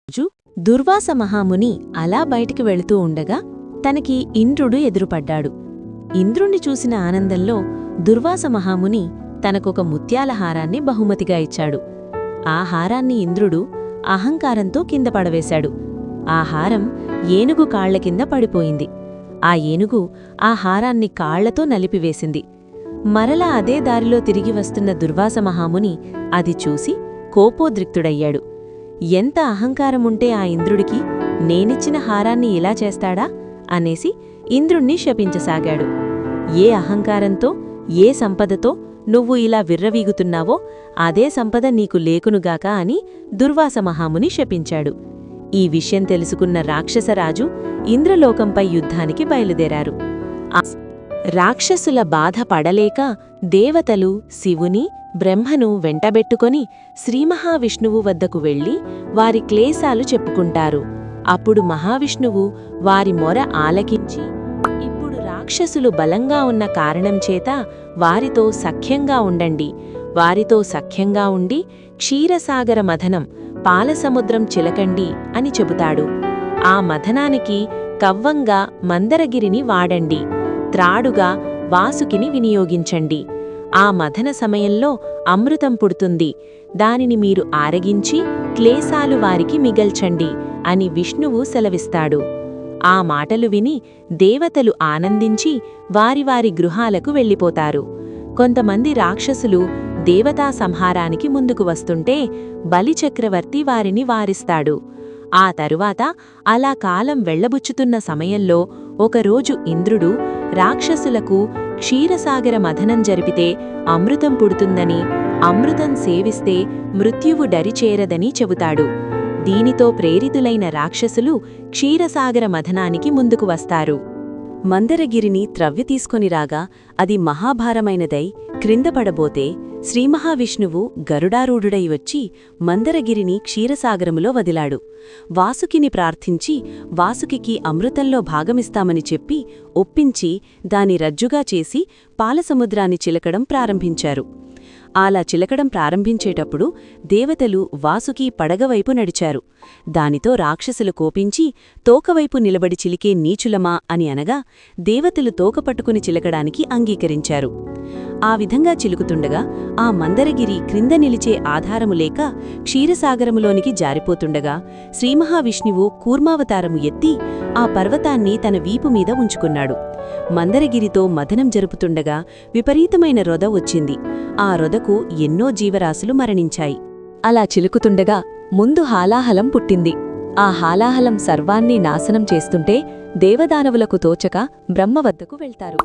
రోజు దుర్వాస మహాముని అలా బయటికి వెళుతూ ఉండగా తనకి ఇంద్రుడు ఎదురుపడ్డాడు. ఇంద్రుణ్ణి చూసిన ఆనందంలో దుర్వాస మహాముని తనకొక ముత్యాల హారాన్ని బహుమతిగా ఇచ్చాడు. ఆ హారాన్ని ఇంద్రుడు అహంకారంతో కింద పడవేశాడు. ఆ హారం ఏనుగు కాళ్ల కింద పడిపోయింది. ఆ ఏనుగు ఆ హారాన్ని కాళ్లతో నలిపివేసింది. మరలా అదే దారిలో తిరిగి వస్తున్న దుర్వాస మహాముని అది చూసి కోపోద్రిక్తుడయ్యాడు. ఎంత అహంకారముంటే ఆ ఇంద్రుడికి నేనిచ్చిన హారాన్ని ఇలా చేస్తాడా అనేసి ఇంద్రుణ్ణి శపించసాగాడు. ఏ అహంకారంతో ఏ సంపదతో నువ్వు ఇలా విర్రవీగుతున్నావో అదే సంపద నీకు లేకునుగాక అని దుర్వాస మహాముని శపించాడు. ఈ విషయం తెలుసుకున్న రాక్షసరాజు ఇంద్రలోకంపై యుద్ధానికి బయలుదేరారు. రాక్షసుల బాధ పడలేక దేవతలు శివుని బ్రహ్మను వెంటబెట్టుకొని శ్రీమహావిష్ణువు వద్దకు వెళ్లి వారి క్లేశాలు చెప్పుకుంటారు. అప్పుడు మహావిష్ణువు వారి మొర ఆలకించి, ఇప్పుడు రాక్షసులు బలంగా ఉన్న కారణం చేత వారితో సఖ్యంగా ఉండండి, వారితో సఖ్యంగా ఉండి క్షీరసాగర మథనం పాలసముద్రం చిలకండి అని చెబుతాడు. ఆ మథనానికి కవ్వంగా మందరగిరిని వాడండి, త్రాడుగా వాసుకిని వినియోగించండి. ఆ మథన సమయంలో అమృతం పుడుతుంది, దానిని మీరు ఆరగించి క్లేశాలు వారికి మిగల్చండి అని విష్ణువు సెలవిస్తాడు. ఆ మాటలు విని దేవతలు ఆనందించి వారి వారి గృహాలకు వెళ్ళిపోతారు. కొంతమంది రాక్షసులు దేవతా సంహారానికి ముందుకు వస్తుంటే బలిచక్రవర్తి వారిని వారిస్తాడు. ఆ తరువాత అలా కాలం వెళ్లబుచ్చుతున్న సమయంలో ఒకరోజు ఇంద్రుడు రాక్షసులకు క్షీరసాగర మథనం జరిపితే అమృతం పుడుతుందని, అమృతం సేవిస్తే మృత్యువు డరిచేరదని చెబుతాడు. దీనితో ప్రేరితులైన రాక్షసులు క్షీరసాగర మథనానికి ముందుకు వస్తారు. మందరగిరిని త్రవ్వి తీసుకొని రాగా అది మహాభారమైనదై క్రిందపడబోతే శ్రీమహావిష్ణువు గరుడారూఢుడై వచ్చి మందరగిరిని క్షీరసాగరములో వదిలాడు. వాసుకిని ప్రార్థించి వాసుకికి అమృతంలో భాగమిస్తామని చెప్పి ఒప్పించి దాని రజ్జుగా చేసి పాలసముద్రాన్ని చిలకడం ప్రారంభించారు. అలా చిలకడం ప్రారంభించేటప్పుడు దేవతలు వాసుకి పడగవైపు నడిచారు. దానితో రాక్షసులు కోపించి తోకవైపు నిలబడి చిలికే నీచులమా అని అనగా దేవతలు తోక పట్టుకుని చిలకడానికి అంగీకరించారు. ఆ విధంగా చిలుకుతుండగా ఆ మందరగిరి క్రింద నిలిచే ఆధారము లేక క్షీరసాగరములోనికి జారిపోతుండగా శ్రీమహావిష్ణువు కూర్మావతారము ఎత్తి ఆ పర్వతాన్ని తన వీపు మీద ఉంచుకున్నాడు. మందరగిరితో మథనం జరుపుతుండగా విపరీతమైన రొద వచ్చింది. ఆ రొదకు ఎన్నో జీవరాశులు మరణించాయి. అలా చిలుకుతుండగా ముందు హాలాహలం పుట్టింది. ఆ హాలాహలం సర్వాన్ని నాశనం చేస్తుంటే దేవదానవులకు తోచక బ్రహ్మ వద్దకు వెళ్తారు.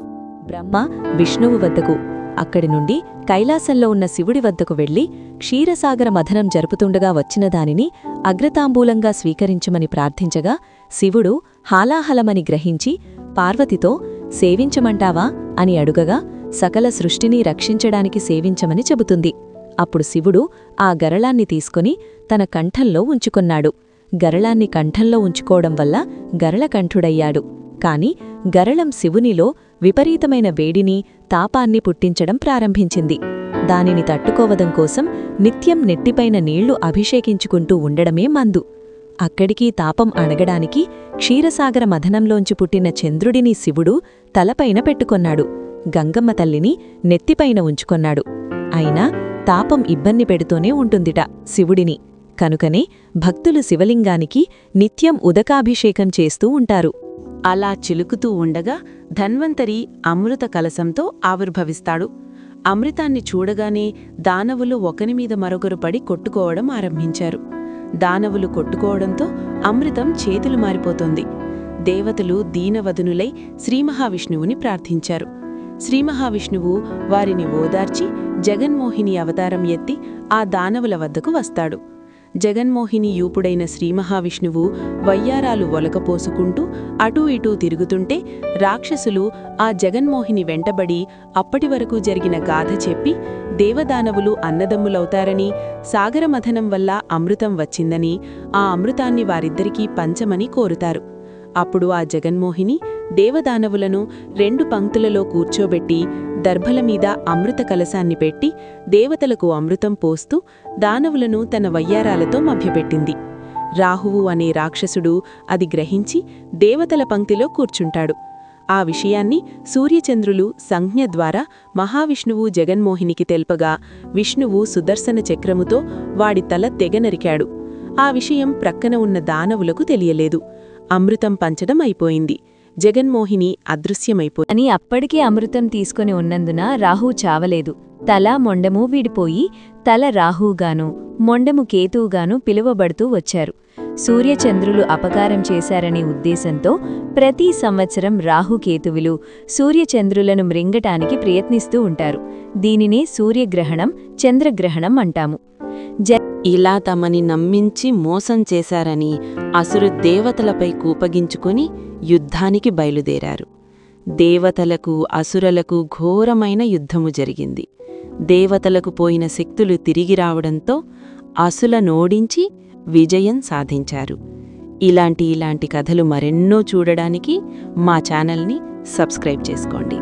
బ్రహ్మ విష్ణువు వద్దకు, అక్కడి నుండి కైలాసంలో ఉన్న శివుడి వద్దకు వెళ్లి క్షీరసాగర మథనం జరుపుతుండగా వచ్చిన దానిని అగ్రతాంబూలంగా స్వీకరించమని ప్రార్థించగా శివుడు హాలాహలమని గ్రహించి పార్వతితో సేవించమంటావా అని అడుగగా సకల సృష్టిని రక్షించడానికి సేవించమని చెబుతుంది. అప్పుడు శివుడు ఆ గరళాన్ని తీసుకుని తన కంఠంలో ఉంచుకొన్నాడు. గరళాన్ని కంఠంలో ఉంచుకోవడం వల్ల గరళకంఠుడయ్యాడు. కాని గరళం శివునిలో విపరీతమైన వేడిని తాపాన్ని పుట్టించడం ప్రారంభించింది. దానిని తట్టుకోవడం కోసం నిత్యం నెట్టిపైన నీళ్లు అభిషేకించుకుంటూ ఉండడమే మందు. అక్కడికి తాపం అణగడానికి క్షీరసాగర మథనంలోంచి పుట్టిన చంద్రుడిని శివుడు తలపైన పెట్టుకొన్నాడు. గంగమ్మ తల్లిని నెత్తిపైన ఉంచుకొన్నాడు. అయినా తాపం ఇబ్బంది పెడుతూనే ఉంటుందిట శివుడిని. కనుకనే భక్తులు శివలింగానికి నిత్యం ఉదకాభిషేకం చేస్తూ ఉంటారు. అలా చిలుకుతూ ఉండగా ధన్వంతరి అమృత కలశంతో ఆవిర్భవిస్తాడు. అమృతాన్ని చూడగానే దానవులు ఒకనిమీద మరొకరు పడి కొట్టుకోవడం ఆరంభించారు. దానవులు కొట్టుకోవడంతో అమృతం చేతులు మారిపోతుంది. దేవతలు దీనవదనులై శ్రీమహావిష్ణువుని ప్రార్థించారు. శ్రీమహావిష్ణువు వారిని ఓదార్చి జగన్మోహిని అవతారం ఎత్తి ఆ దానవుల వద్దకు వస్తాడు. జగన్మోహిని యూపుడైన శ్రీమహావిష్ణువు వయ్యారాలు ఒలకపోసుకుంటూ అటూ ఇటూ తిరుగుతుంటే రాక్షసులు ఆ జగన్మోహిని వెంటబడి అప్పటివరకు జరిగిన గాథ చెప్పి దేవదానవులు అన్నదమ్ములవుతారని, సాగరమథనం వల్ల అమృతం వచ్చిందని, ఆ అమృతాన్ని వారిద్దరికీ పంచమని కోరుతారు. అప్పుడు ఆ జగన్మోహిని దేవదానవులను 2 పంక్తులలో కూర్చోబెట్టి దర్భలమీద అమృత కలశాన్ని పెట్టి దేవతలకు అమృతం పోస్తూ దానవులను తన వయ్యారాలతో మభ్యపెట్టింది. రాహువు అనే రాక్షసుడు అది గ్రహించి దేవతల పంక్తిలో కూర్చుంటాడు. ఆ విషయాన్ని సూర్యచంద్రులు సంజ్ఞ ద్వారా మహావిష్ణువు జగన్మోహినికి తెల్పగా విష్ణువు సుదర్శన చక్రముతో వాడి తల తెగనరికాడు. ఆ విషయం ప్రక్కన ఉన్న దానవులకు తెలియలేదు. అమృతం పంచడం అయిపోయింది. జగన్మోహిని అదృశ్యమైపోయింది. అని అప్పటికే అమృతం తీసుకొని ఉన్నందున రాహువు చావలేదు. తల మొండము విడిపోయి తల రాహువుగాను మొండము కేతువుగాను పిలువబడుతూ వచ్చారు. సూర్యచంద్రులు అపకారం చేశారనే ఉద్దేశంతో ప్రతి సంవత్సరం రాహుకేతువులు సూర్యచంద్రులను మృంగటానికి ప్రయత్నిస్తూ ఉంటారు. దీనినే సూర్యగ్రహణం, చంద్రగ్రహణం అంటాము. ఇలా తమని నమ్మించి మోసం చేశారని అసురు దేవతలపై కూపగించుకొని యుద్ధానికి బయలుదేరారు. దేవతలకు అసురలకు ఘోరమైన యుద్ధము జరిగింది. దేవతలకు పోయిన శక్తులు తిరిగి రావడంతో అసులనోడించి విజయం సాధించారు. ఇలాంటి కథలు మరెన్నో చూడడానికి మా ఛానల్ని సబ్స్క్రైబ్ చేసుకోండి.